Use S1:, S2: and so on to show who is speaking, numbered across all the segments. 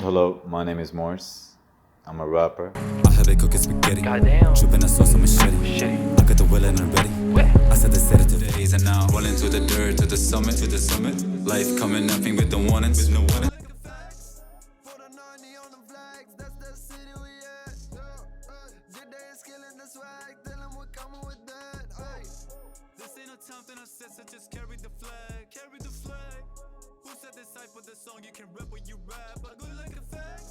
S1: Hello, my name is Morse. I'm a rapper.
S2: I have it cooking spaghetti.
S3: Goddamn.
S2: Dripping that sauce on machete.
S3: Shitty.
S2: I got the will and I'm ready.
S3: Wet.
S2: I said they said it today's and now rolling to the dirt, to the summit, to the summit. Life coming, nothing with the warnings, with no warning. This ain't a time I said, so just carry the flag, carry the flag. Who said this type of the song you can rap when you rap? I go like a fact.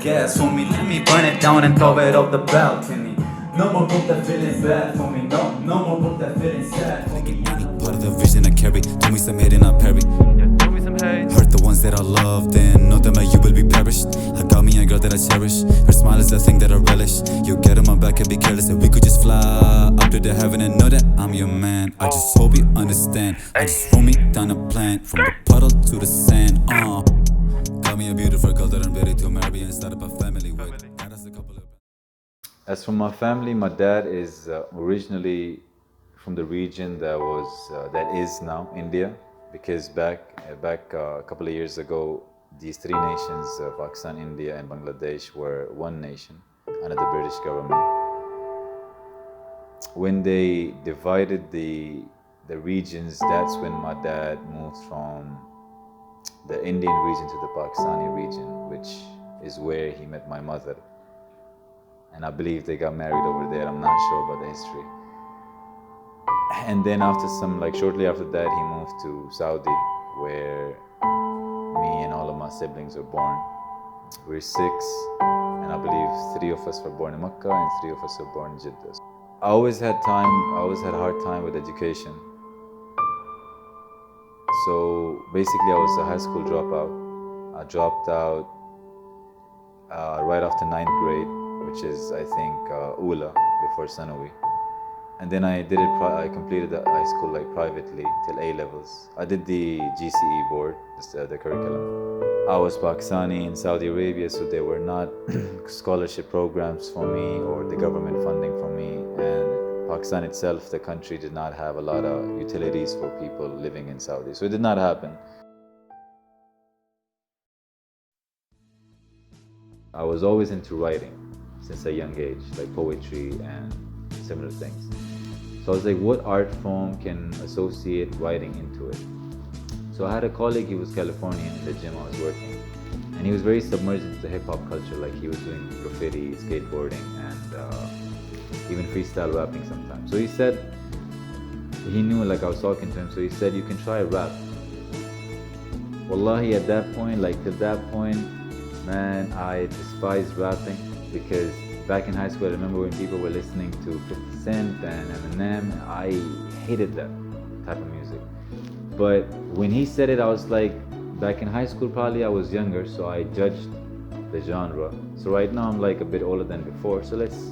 S2: Gas for me, let me burn it down and throw it off the balcony. No more book that feeling bad for me, no more book that feeling sad for me. Part of the vision I carry, told me some hate and I parry.
S3: Yeah, throw me some hate.
S2: Hurt the ones that I loved and know that my you will be perished. I got me a girl that I cherish, her smile is the thing that I relish. You get on my back and be careless and we could just fly up to the heaven and know that I'm your man. I just hope you understand, I just roll me down a plan, from the puddle to the sand. Got me a beautiful girl that I'm ready to marry and start up a family with. Got us a couple of...
S1: As for my family, my dad is originally from the region that is now India, because back a couple of years ago, these three nations, Pakistan, India, and Bangladesh, were one nation under the British government. When they divided the regions, that's when my dad moved from the Indian region to the Pakistani region, which is where he met my mother. And I believe they got married over there. I'm not sure about the history. And then shortly after that, he moved to Saudi, where me and all of my siblings were born. We're 6, and I believe 3 of us were born in Makkah and 3 of us were born in Jeddah. I always had a hard time with education. So basically I was a high school dropout. I dropped out right after 9th grade, which is I think Ula, before Sanawi. And then I completed the high school privately till A levels. I did the GCE board, the curriculum. I was Pakistani in Saudi Arabia, so there were not scholarship programs for me or the government funding for me. And Pakistan itself, the country, did not have a lot of utilities for people living in Saudi. So it did not happen. I was always into writing since a young age, like poetry and similar things. So I was like, what art form can associate writing into it? So I had a colleague, he was Californian in the gym I was working. And he was very submerged into the hip hop culture, like he was doing graffiti, skateboarding, and even freestyle rapping sometimes. So he said, he knew I was talking to him, so he said, you can try rap. Wallahi, at that point, till that point, man, I despised rapping, because back in high school, I remember when people were listening to 50 Cent and Eminem, I hated that type of music. But when he said it, I was like, back in high school probably I was younger, so I judged the genre. So right now I'm a bit older than before, so let's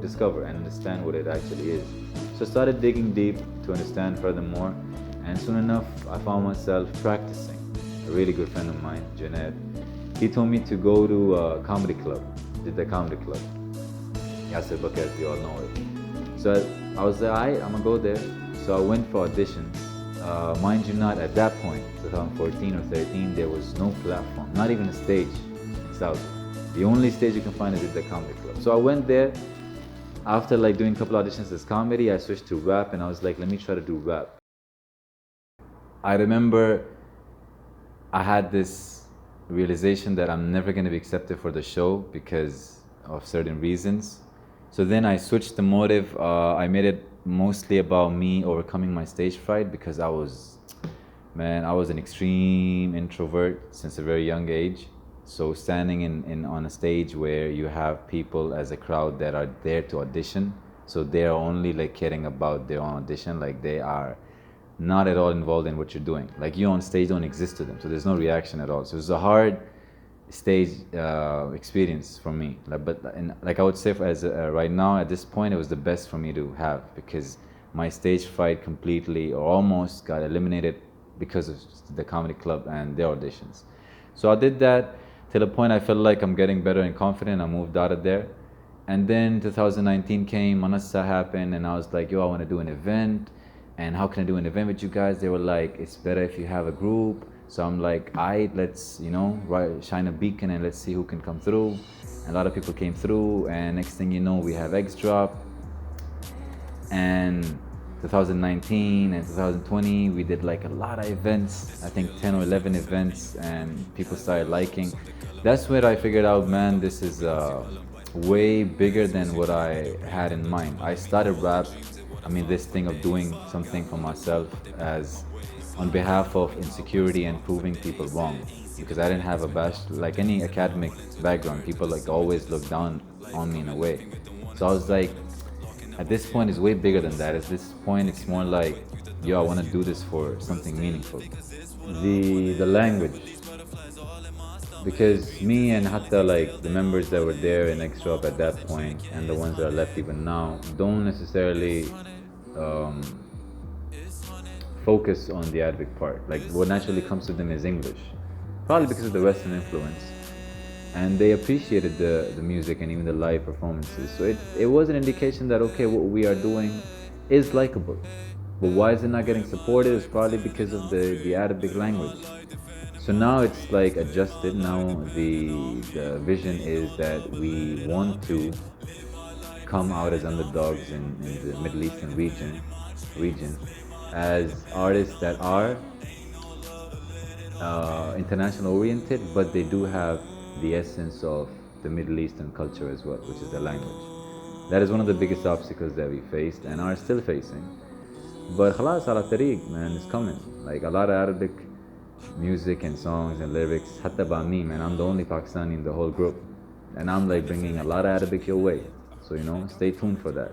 S1: discover and understand what it actually is. So I started digging deep to understand furthermore, and soon enough I found myself practicing. A really good friend of mine, Junaid, he told me to go to a comedy club. Did the comedy club, Yasser Bucket, we all know it. So I was like, I'm gonna go there. So I went for auditions. Mind you not, at that point, 2014 or 13, there was no platform, not even a stage in Saudi. The only stage you can find is at the comedy club. So I went there. After doing a couple auditions as comedy, I switched to rap, and I was like, let me try to do rap. I remember I had this realization that I'm never going to be accepted for the show because of certain reasons. So then I switched the motive. I made it mostly about me overcoming my stage fright, because I was an extreme introvert since a very young age. So standing on a stage where you have people as a crowd that are there to audition, so they're only caring about their own audition, they are not at all involved in what you're doing. You on stage don't exist to them, so there's no reaction at all. So it's a hard stage experience for me. I would say right now at this point, it was the best for me to have, because my stage fright completely or almost got eliminated because of the comedy club and their auditions. So I did that till a point I felt like I'm getting better and confident. I moved out of there, And then 2019 came, Manassa happened, and I was like, yo, I want to do an event. And how can I do an event with you guys? They were like, it's better if you have a group. So I'm like, let's, shine a beacon and let's see who can come through. And a lot of people came through, and next thing you know, we have Xdrop. And 2019 and 2020, we did like a lot of events, I think 10 or 11 events, and people started liking. That's where I figured out, man, this is way bigger than what I had in mind. I started rap, this thing of doing something for myself as on behalf of insecurity and proving people wrong. Because I didn't have like any academic background. People like always looked down on me in a way. So I was like, at this point, it's way bigger than that. At this point, it's more like, yo, I want to do this for something meaningful. The language, because me and Hatta, like the members that were there in Xdrop at that point, and the ones that are left even now, don't necessarily focus on the Arabic part. Like what naturally comes to them is English, probably because of the Western influence. And they appreciated the music and even the live performances. So it was an indication that, okay, what we are doing is likable. But why is it not getting supported? It's probably because of the Arabic language. So now it's like adjusted. Now the vision is that we want to come out as underdogs in the Middle Eastern region as artists that are international oriented, but they do have the essence of the Middle Eastern culture as well, which is the language. That is one of the biggest obstacles that we faced and are still facing. But khalas ala tariq, man, it's coming. Like a lot of Arabic music and songs and lyrics, hatta by me, man. I'm the only Pakistani in the whole group. And I'm like bringing a lot of Arabic your way. So, stay tuned for that.